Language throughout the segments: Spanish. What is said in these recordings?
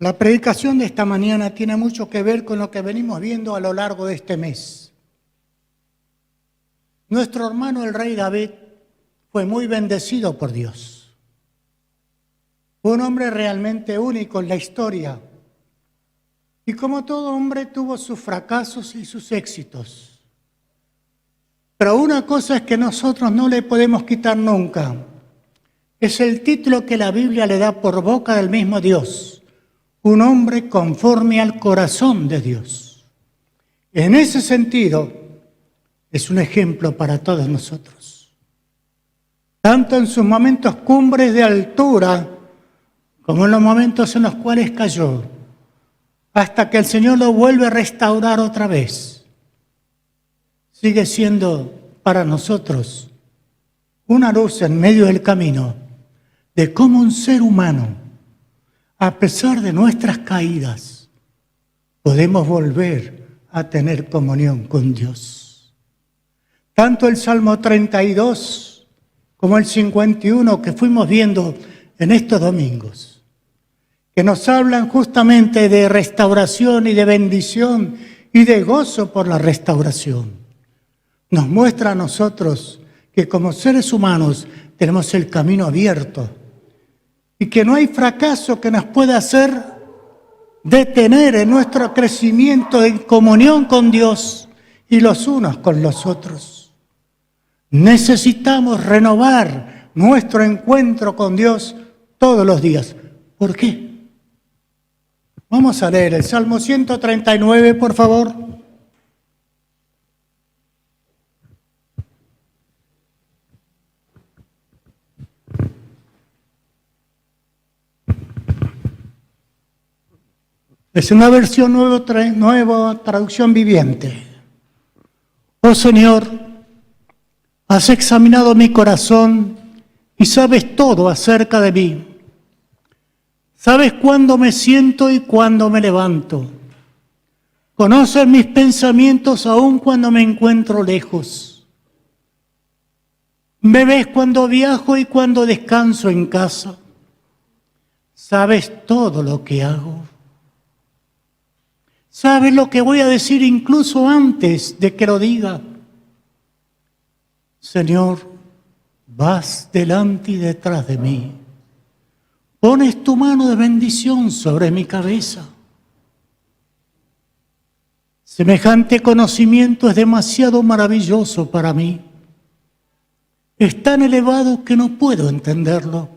La predicación de esta mañana tiene mucho que ver con lo que venimos viendo a lo largo de este mes. Nuestro hermano el rey David fue muy bendecido por Dios. Fue un hombre realmente único en la historia. Y como todo hombre tuvo sus fracasos y sus éxitos. Pero una cosa es que nosotros no le podemos quitar nunca. Es el título que la Biblia le da por boca del mismo Dios. Un hombre conforme al corazón de Dios. En ese sentido, es un ejemplo para todos nosotros. Tanto en sus momentos cumbres de altura, como en los momentos en los cuales cayó, hasta que el Señor lo vuelve a restaurar otra vez. Sigue siendo para nosotros una luz en medio del camino de cómo un ser humano, a pesar de nuestras caídas, podemos volver a tener comunión con Dios. Tanto el Salmo 32 como el 51 que fuimos viendo en estos domingos, que nos hablan justamente de restauración y de bendición y de gozo por la restauración, nos muestra a nosotros que como seres humanos tenemos el camino abierto y que no hay fracaso que nos pueda hacer detener en nuestro crecimiento en comunión con Dios y los unos con los otros. Necesitamos renovar nuestro encuentro con Dios todos los días. ¿Por qué? Vamos a leer el Salmo 139, por favor. Es una versión nueva traducción viviente. Oh Señor, has examinado mi corazón y sabes todo acerca de mí. Sabes cuándo me siento y cuándo me levanto. Conoces mis pensamientos aun cuando me encuentro lejos. Me ves cuando viajo y cuando descanso en casa. Sabes todo lo que hago. Sabes lo que voy a decir incluso antes de que lo diga. Señor, vas delante y detrás de mí. Pones tu mano de bendición sobre mi cabeza. Semejante conocimiento es demasiado maravilloso para mí. Es tan elevado que no puedo entenderlo.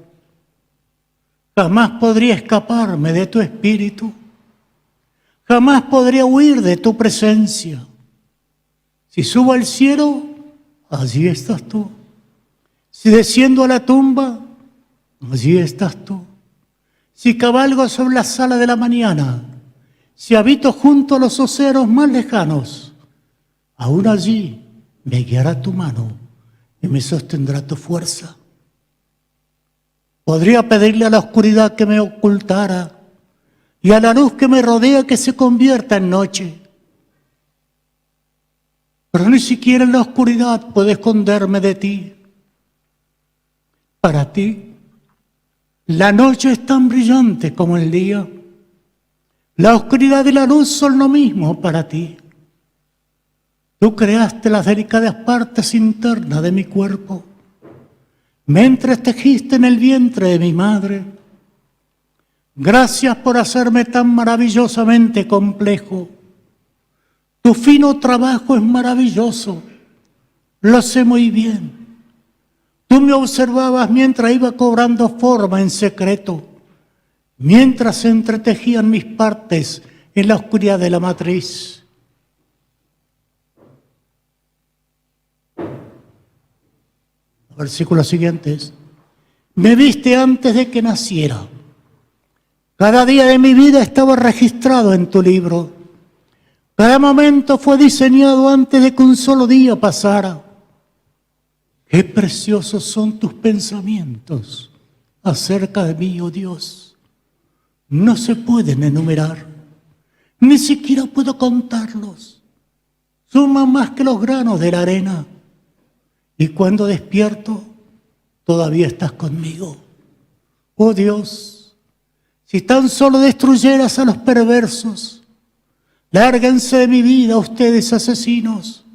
Jamás podría escaparme de tu espíritu. Jamás podría huir de tu presencia. Si subo al cielo, allí estás tú. Si desciendo a la tumba, allí estás tú. Si cabalgo sobre la sala de la mañana, si habito junto a los oceros más lejanos, aún allí me guiará tu mano y me sostendrá tu fuerza. Podría pedirle a la oscuridad que me ocultara y a la luz que me rodea que se convierta en noche. Pero ni siquiera en la oscuridad puedo esconderme de ti. Para ti, la noche es tan brillante como el día. La oscuridad y la luz son lo mismo para ti. Tú creaste las delicadas partes internas de mi cuerpo. Me entretejiste en el vientre de mi madre. Gracias por hacerme tan maravillosamente complejo. Tu fino trabajo es maravilloso. Lo sé muy bien. Tú me observabas mientras iba cobrando forma en secreto, mientras se entretejían mis partes en la oscuridad de la matriz. Versículos siguientes. Me viste antes de que naciera. Cada día de mi vida estaba registrado en tu libro. Cada momento fue diseñado antes de que un solo día pasara. Qué preciosos son tus pensamientos acerca de mí, oh Dios. No se pueden enumerar, ni siquiera puedo contarlos. Suman más que los granos de la arena. Y cuando despierto, todavía estás conmigo. Oh Dios, Si tan solo destruyeras a los perversos, lárguense de mi vida ustedes asesinos,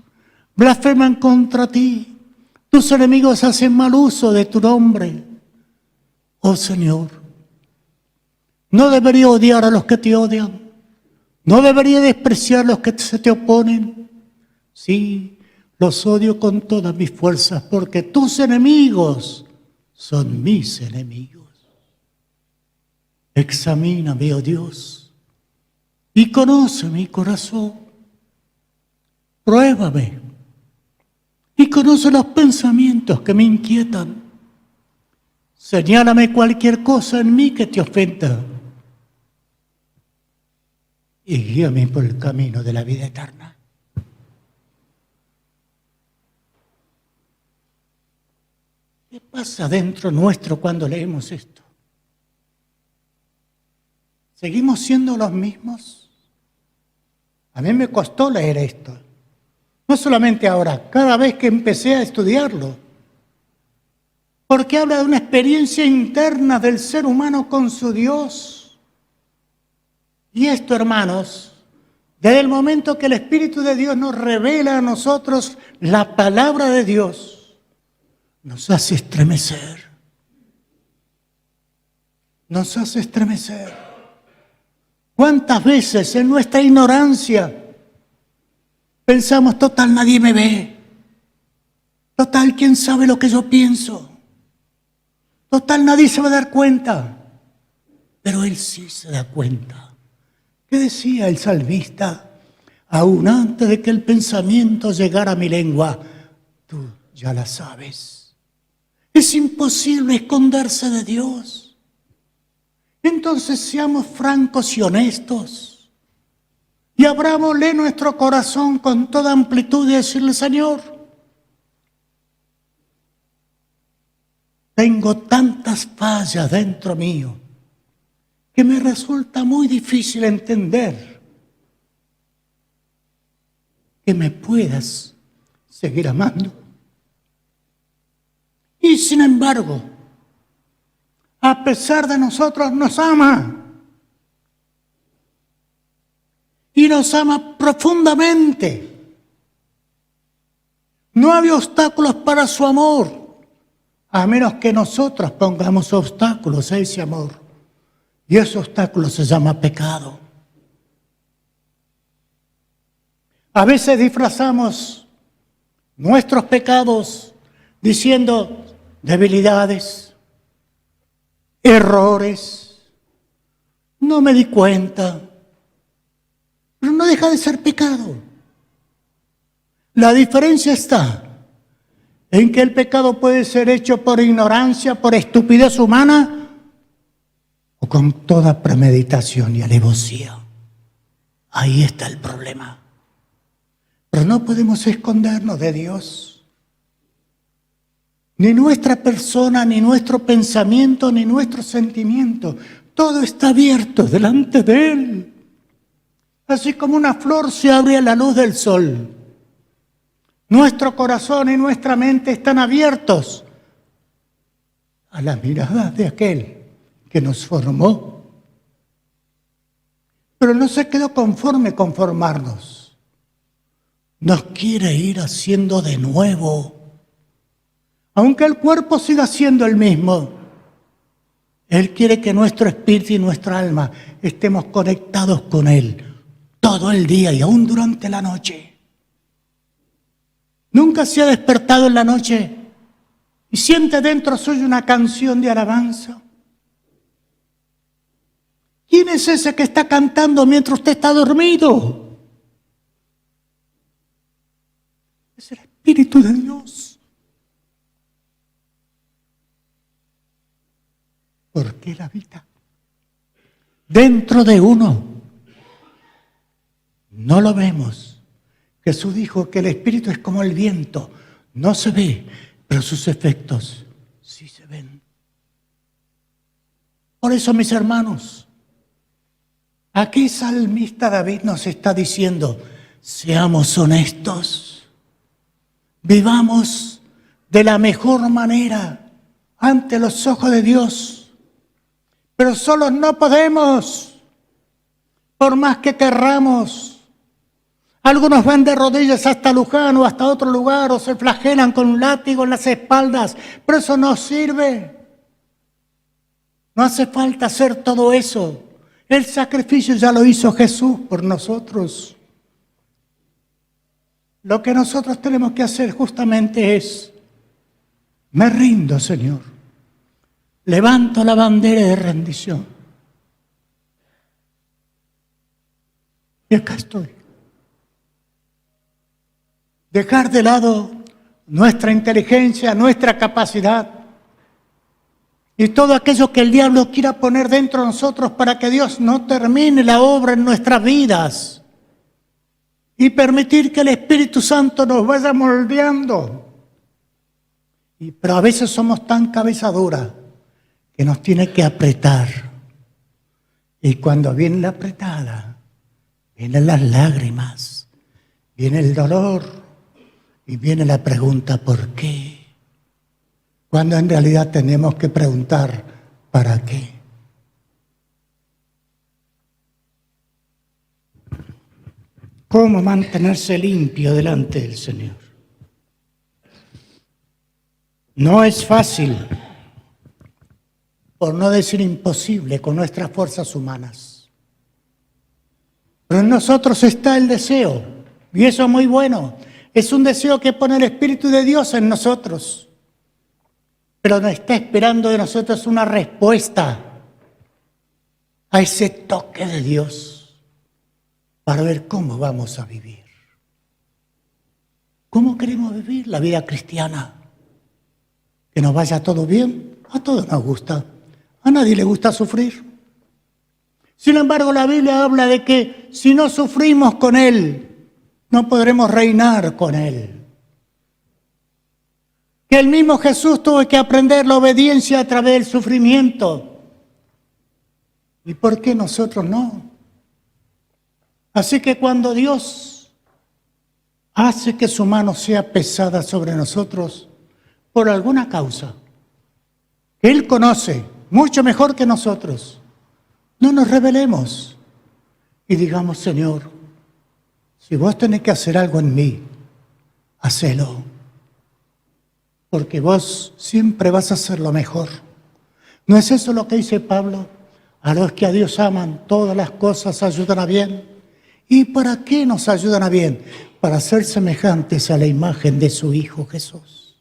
blasfeman contra ti, tus enemigos hacen mal uso de tu nombre. Oh Señor, no debería odiar a los que te odian, no debería despreciar a los que se te oponen. Sí, los odio con todas mis fuerzas, porque tus enemigos son mis enemigos. Examíname, oh Dios, y conoce mi corazón. Pruébame y conoce los pensamientos que me inquietan. Señálame cualquier cosa en mí que te ofenda y guíame por el camino de la vida eterna. ¿Qué pasa dentro nuestro cuando leemos esto? ¿Seguimos siendo los mismos? A mí me costó leer esto. No solamente ahora, cada vez que empecé a estudiarlo. Porque habla de una experiencia interna del ser humano con su Dios. Y esto, hermanos, desde el momento que el Espíritu de Dios nos revela a nosotros la palabra de Dios, nos hace estremecer. Nos hace estremecer. ¿Cuántas veces en nuestra ignorancia pensamos, total, nadie me ve? Total, ¿quién sabe lo que yo pienso? Total, nadie se va a dar cuenta. Pero Él sí se da cuenta. ¿Qué decía el salmista? Aún antes de que el pensamiento llegara a mi lengua, tú ya la sabes. Es imposible esconderse de Dios. Entonces seamos francos y honestos y abrámosle nuestro corazón con toda amplitud y decirle, Señor, tengo tantas fallas dentro mío que me resulta muy difícil entender que me puedas seguir amando. Y sin embargo, a pesar de nosotros, nos ama. Y nos ama profundamente. No había obstáculos para su amor, a menos que nosotros pongamos obstáculos a ese amor. Y ese obstáculo se llama pecado. A veces disfrazamos nuestros pecados diciendo debilidades, errores, no me di cuenta, pero no deja de ser pecado. La diferencia está en que el pecado puede ser hecho por ignorancia, por estupidez humana o con toda premeditación y alevosía. Ahí está el problema. Pero no podemos escondernos de Dios. Ni nuestra persona, ni nuestro pensamiento, ni nuestro sentimiento. Todo está abierto delante de Él. Así como una flor se abre a la luz del sol. Nuestro corazón y nuestra mente están abiertos a la mirada de aquel que nos formó. Pero no se quedó conforme con formarnos. Nos quiere ir haciendo de nuevo. Aunque el cuerpo siga siendo el mismo, Él quiere que nuestro espíritu y nuestra alma estemos conectados con Él todo el día y aún durante la noche. ¿Nunca se ha despertado en la noche y siente dentro suyo una canción de alabanza? ¿Quién es ese que está cantando mientras usted está dormido? Es el Espíritu de Dios. Porque Él habita dentro de uno. No lo vemos. Jesús dijo que el Espíritu es como el viento. No se ve, pero sus efectos sí se ven. Por eso, mis hermanos, aquí salmista David nos está diciendo, seamos honestos, vivamos de la mejor manera ante los ojos de Dios. pero solos no podemos, por más que querramos. Algunos van de rodillas hasta Luján o hasta otro lugar o se flagelan con un látigo en las espaldas, pero eso no sirve. No hace falta hacer todo eso. El sacrificio ya lo hizo Jesús por nosotros. Lo que nosotros tenemos que hacer justamente es: me rindo, Señor. Levanto la bandera de rendición. Y acá estoy. Dejar de lado nuestra inteligencia, nuestra capacidad y todo aquello que el diablo quiera poner dentro de nosotros para que Dios no termine la obra en nuestras vidas y permitir que el Espíritu Santo nos vaya moldeando. Pero a veces somos tan cabeza dura que nos tiene que apretar. Y cuando viene la apretada, vienen las lágrimas, viene el dolor y viene la pregunta ¿por qué? Cuando en realidad tenemos que preguntar ¿para qué? ¿Cómo mantenerse limpio delante del Señor? No es fácil, por no decir imposible, con nuestras fuerzas humanas. Pero en nosotros está el deseo, y eso es muy bueno. Es un deseo que pone el Espíritu de Dios en nosotros. Pero nos está esperando de nosotros una respuesta a ese toque de Dios para ver cómo vamos a vivir. ¿Cómo queremos vivir la vida cristiana? ¿Que nos vaya todo bien? A todos nos gusta. A nadie le gusta sufrir. Sin embargo, la Biblia habla de que si no sufrimos con Él, no podremos reinar con Él. Que el mismo Jesús tuvo que aprender la obediencia a través del sufrimiento. ¿Y por qué nosotros no? Así que cuando Dios hace que su mano sea pesada sobre nosotros, por alguna causa que Él conoce mucho mejor que nosotros, no nos rebelemos y digamos: Señor, si vos tenés que hacer algo en mí, hacelo. Porque vos siempre vas a hacer lo mejor. ¿No es eso lo que dice Pablo? A los que a Dios aman, todas las cosas ayudan a bien. ¿Y para qué nos ayudan a bien? Para ser semejantes a la imagen de su Hijo Jesús.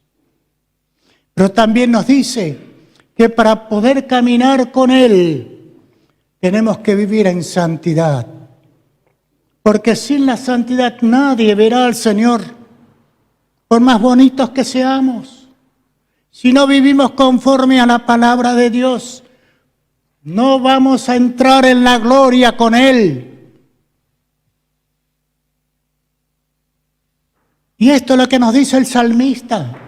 Pero también nos dice que para poder caminar con Él, tenemos que vivir en santidad. Porque sin la santidad nadie verá al Señor, por más bonitos que seamos. Si no vivimos conforme a la palabra de Dios, no vamos a entrar en la gloria con Él. Y esto es lo que nos dice el salmista.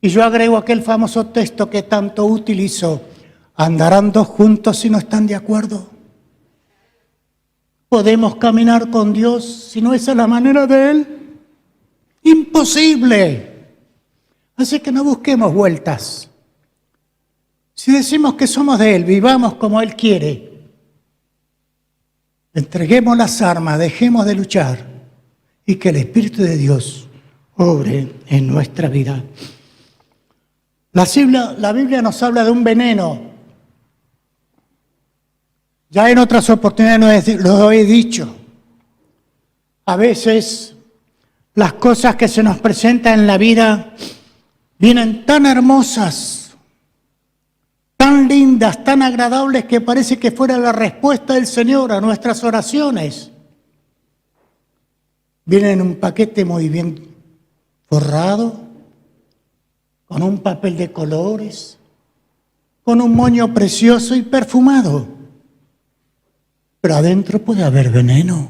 Y yo agrego aquel famoso texto que tanto utilizo: ¿andarán dos juntos si no están de acuerdo? ¿Podemos caminar con Dios si no esa es la manera de Él? ¡Imposible! Así que no busquemos vueltas. Si decimos que somos de Él, vivamos como Él quiere. Entreguemos las armas, dejemos de luchar y que el Espíritu de Dios obre en nuestra vida. La Biblia nos habla de un veneno. Ya en otras oportunidades lo he dicho. A veces las cosas que se nos presentan en la vida vienen tan hermosas, tan lindas, tan agradables, que parece que fuera la respuesta del Señor a nuestras oraciones. Vienen en un paquete muy bien forrado, con un papel de colores, con un moño precioso y perfumado. Pero adentro puede haber veneno.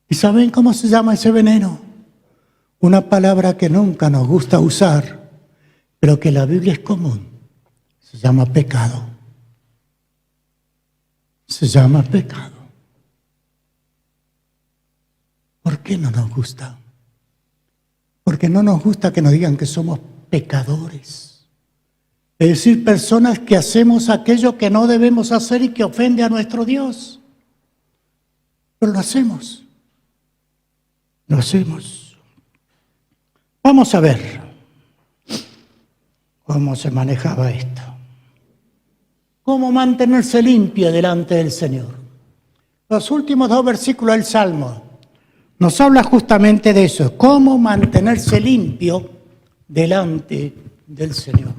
¿Y saben cómo se llama ese veneno? Una palabra que nunca nos gusta usar, pero que en la Biblia es común. Se llama pecado. Se llama pecado. ¿Por qué no nos gusta? Porque no nos gusta que nos digan que somos pecadores. Es decir, personas que hacemos aquello que no debemos hacer y que ofende a nuestro Dios. Pero lo hacemos. Lo hacemos. Vamos a ver cómo se manejaba esto. Cómo mantenerse limpio delante del Señor. Los últimos 2 versículos del Salmo nos habla justamente de eso. Cómo mantenerse limpio delante del Señor.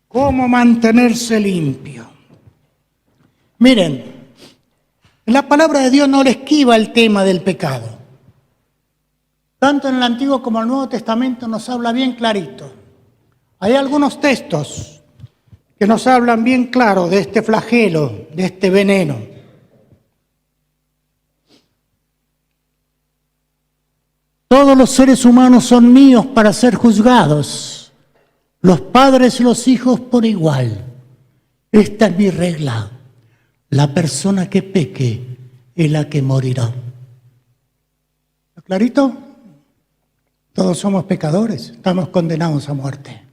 ¿Cómo mantenerse limpio? Miren, la palabra de Dios no le esquiva el tema del pecado. Tanto en el Antiguo como en el Nuevo Testamento nos habla bien clarito. Hay algunos textos que nos hablan bien claro de este flagelo, de este veneno. Todos los seres humanos son míos para ser juzgados. Los padres y los hijos por igual. Esta es mi regla. La persona que peque es la que morirá. ¿Está clarito? Todos somos pecadores, estamos condenados a muerte.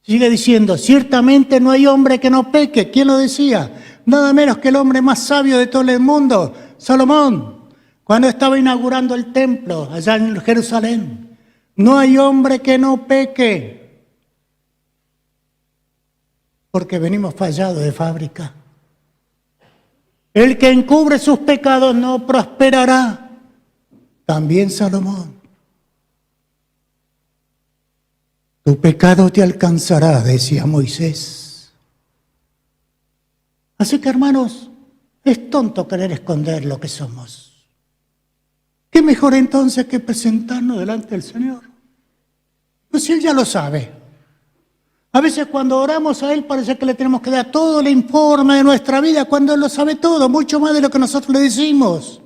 Sigue diciendo, ciertamente no hay hombre que no peque. ¿Quién lo decía? Nada menos que el hombre más sabio de todo el mundo, Salomón, cuando estaba inaugurando el templo allá en Jerusalén. No hay hombre que no peque, porque venimos fallados de fábrica. El que encubre sus pecados no prosperará. También Salomón. Tu pecado te alcanzará, decía Moisés. Así que, hermanos, es tonto querer esconder lo que somos. ¿Qué mejor entonces que presentarnos delante del Señor? Pues si Él ya lo sabe. A veces cuando oramos a Él parece que le tenemos que dar todo el informe de nuestra vida cuando Él lo sabe todo, mucho más de lo que nosotros le decimos.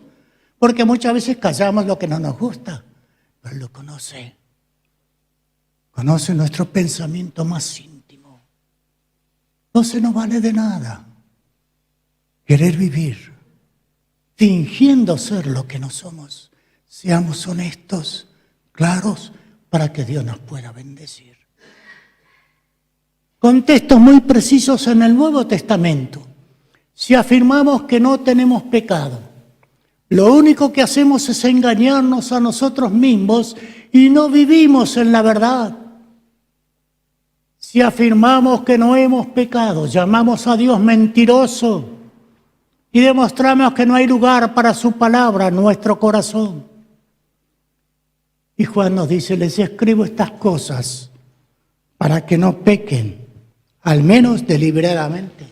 Porque muchas veces callamos lo que no nos gusta, pero Él lo conoce. Conoce nuestro pensamiento más íntimo. No se nos vale de nada querer vivir fingiendo ser lo que no somos. Seamos honestos, claros, para que Dios nos pueda bendecir. Con textos muy precisos en el Nuevo Testamento, si afirmamos que no tenemos pecado, lo único que hacemos es engañarnos a nosotros mismos y no vivimos en la verdad. Si afirmamos que no hemos pecado, llamamos a Dios mentiroso y demostramos que no hay lugar para su palabra en nuestro corazón. Y Juan nos dice, les escribo estas cosas para que no pequen, al menos deliberadamente.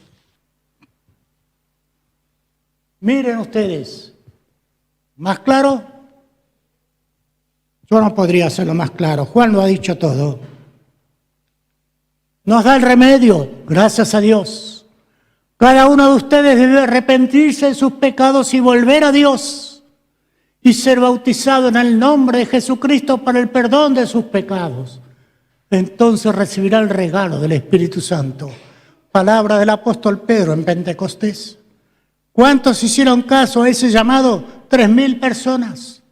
Miren ustedes, ¿más claro? Yo no podría hacerlo más claro, Juan lo ha dicho todo. Nos da el remedio, gracias a Dios. Cada uno de ustedes debe arrepentirse de sus pecados y volver a Dios y ser bautizado en el nombre de Jesucristo para el perdón de sus pecados. Entonces recibirá el regalo del Espíritu Santo. Palabra del apóstol Pedro en Pentecostés. ¿Cuántos hicieron caso a ese llamado? 3.000 personas.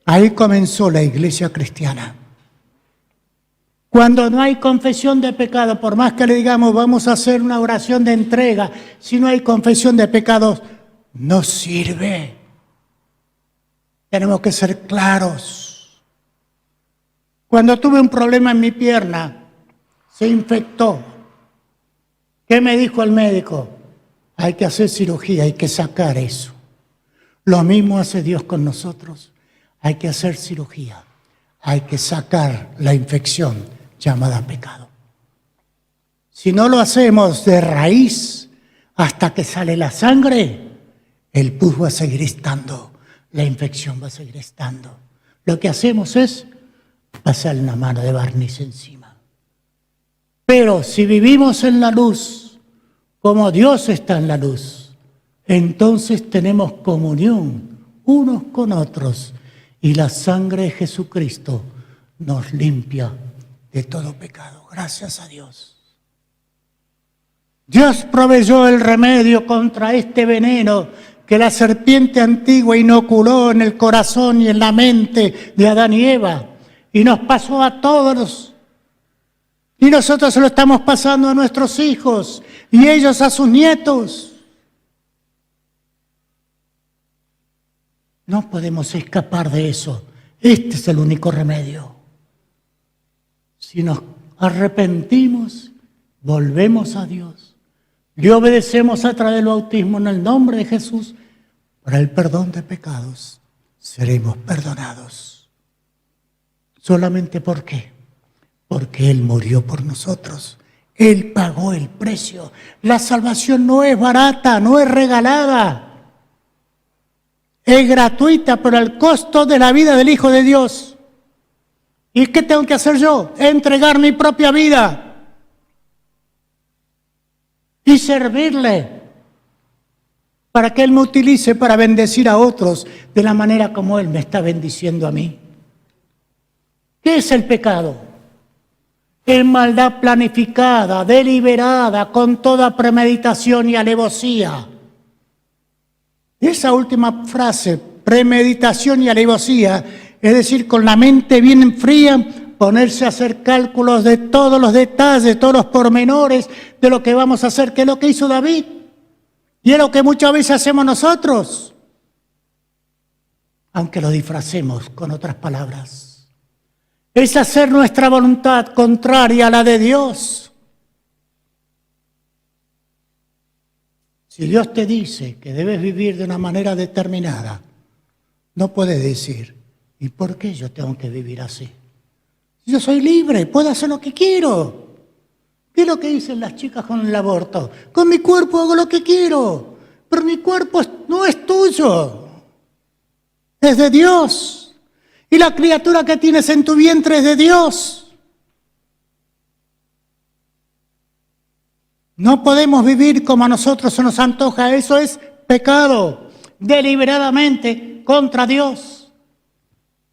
Ahí comenzó la iglesia cristiana. Cuando no hay confesión de pecado, por más que le digamos vamos a hacer una oración de entrega, si no hay confesión de pecados, no sirve. Tenemos que ser claros. Cuando tuve un problema en mi pierna, se infectó. ¿Qué me dijo el médico? Hay que hacer cirugía, hay que sacar eso. Lo mismo hace Dios con nosotros. Hay que hacer cirugía, hay que sacar la infección llamada pecado. Si no lo hacemos de raíz hasta que sale la sangre, el pus va a seguir estando, la infección va a seguir estando. Lo que hacemos es pasar una mano de barniz encima. Pero si vivimos en la luz, como Dios está en la luz, entonces tenemos comunión unos con otros y la sangre de Jesucristo nos limpia de todo pecado. Gracias a Dios. Dios proveyó el remedio contra este veneno que la serpiente antigua inoculó en el corazón y en la mente de Adán y Eva, y nos pasó a todos. Y nosotros se lo estamos pasando a nuestros hijos y ellos a sus nietos. No podemos escapar de eso. Este es el único remedio. Si nos arrepentimos, volvemos a Dios, le obedecemos a través del bautismo en el nombre de Jesús, para el perdón de pecados, seremos perdonados. ¿Solamente por qué? Porque Él murió por nosotros. Él pagó el precio. La salvación no es barata, no es regalada. Es gratuita, pero al costo de la vida del Hijo de Dios. ¿Y qué tengo que hacer yo? Entregar mi propia vida y servirle para que Él me utilice para bendecir a otros de la manera como Él me está bendiciendo a mí. ¿Qué es el pecado? Es maldad planificada, deliberada, con toda premeditación y alevosía. Esa última frase, premeditación y alevosía, es decir, con la mente bien fría, ponerse a hacer cálculos de todos los detalles, todos los pormenores de lo que vamos a hacer, que es lo que hizo David. Y es lo que muchas veces hacemos nosotros, aunque lo disfracemos con otras palabras. Es hacer nuestra voluntad contraria a la de Dios. Si Dios te dice que debes vivir de una manera determinada, no puedes decir, ¿y por qué yo tengo que vivir así? Yo soy libre, puedo hacer lo que quiero. ¿Qué es lo que dicen las chicas con el aborto? Con mi cuerpo hago lo que quiero, pero mi cuerpo no es tuyo, es de Dios. Y la criatura que tienes en tu vientre es de Dios. No podemos vivir como a nosotros se nos antoja. Eso es pecado, deliberadamente contra Dios.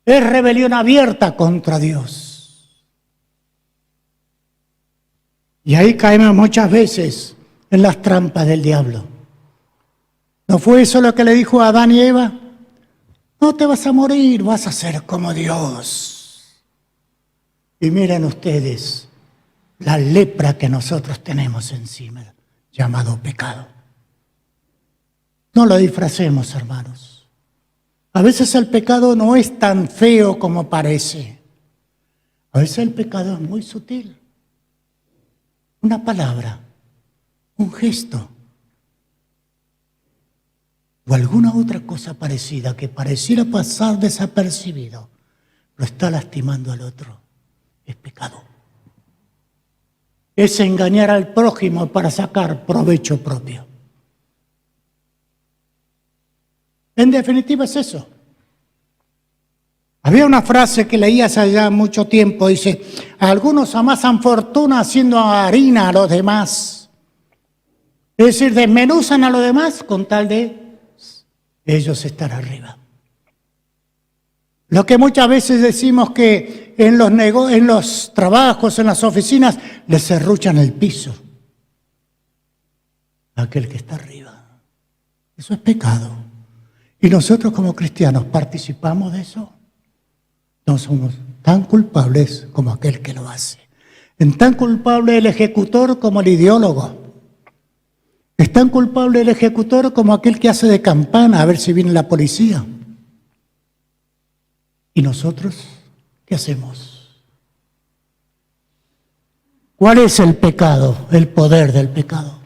Es rebelión abierta contra Dios. Y ahí caemos muchas veces en las trampas del diablo. ¿No fue eso lo que le dijo a Adán y Eva? No te vas a morir, vas a ser como Dios. Y miren ustedes la lepra que nosotros tenemos encima, llamado pecado. No lo disfracemos, hermanos. A veces el pecado no es tan feo como parece. A veces el pecado es muy sutil. Una palabra, un gesto, o alguna otra cosa parecida que pareciera pasar desapercibido, lo está lastimando al otro. Es pecado. Es engañar al prójimo para sacar provecho propio. En definitiva es eso. Había una frase que leí hace ya mucho tiempo, dice, algunos amasan fortuna haciendo harina a los demás. Es decir, desmenuzan a los demás con tal de ellos estar arriba. Lo que muchas veces decimos que en los trabajos, en las oficinas, les serruchan el piso a aquel que está arriba. Eso es pecado. Y nosotros como cristianos participamos de eso. No somos tan culpables como aquel que lo hace. Es tan culpable el ejecutor como el ideólogo. Es tan culpable el ejecutor como aquel que hace de campana a ver si viene la policía. ¿Y nosotros qué hacemos? ¿Cuál es el pecado? El poder del pecado.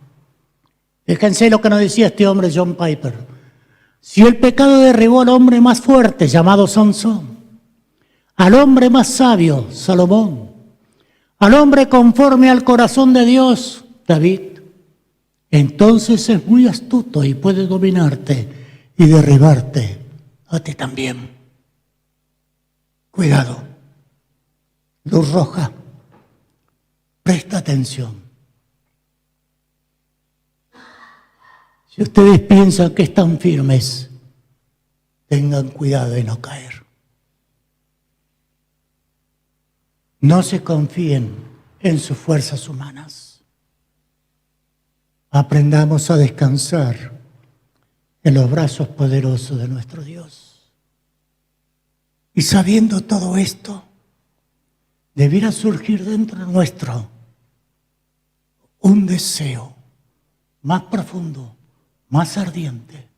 Fíjense lo que nos decía este hombre John Piper. Si el pecado derribó al hombre más fuerte, llamado Sansón, al hombre más sabio, Salomón, al hombre conforme al corazón de Dios, David, entonces es muy astuto y puede dominarte y derribarte a ti también. Cuidado. Luz roja. Presta atención. Si ustedes piensan que están firmes, tengan cuidado de no caer. No se confíen en sus fuerzas humanas. Aprendamos a descansar en los brazos poderosos de nuestro Dios. Y sabiendo todo esto, debiera surgir dentro nuestro un deseo más profundo, más ardiente,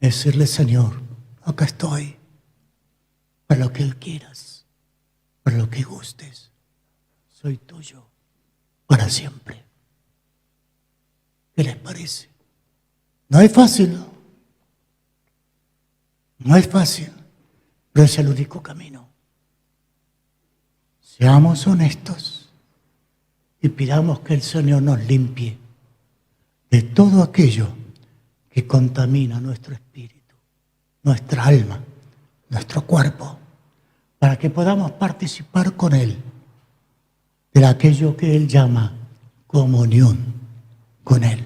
decirle: Señor, acá estoy, para lo que quieras, para lo que gustes, soy tuyo para siempre. ¿Qué les parece? No es fácil, no es fácil, pero es el único camino. Seamos honestos y pidamos que el Señor nos limpie de todo aquello que contamina nuestro espíritu, nuestra alma, nuestro cuerpo, para que podamos participar con Él de aquello que Él llama comunión con Él.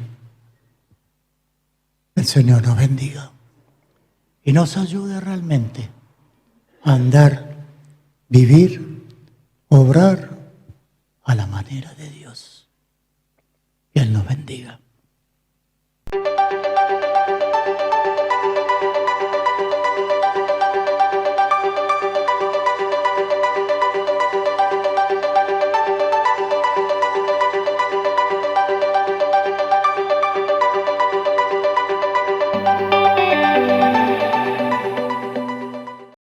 El Señor nos bendiga y nos ayude realmente a andar, vivir, obrar a la manera de Dios. Que Él nos bendiga.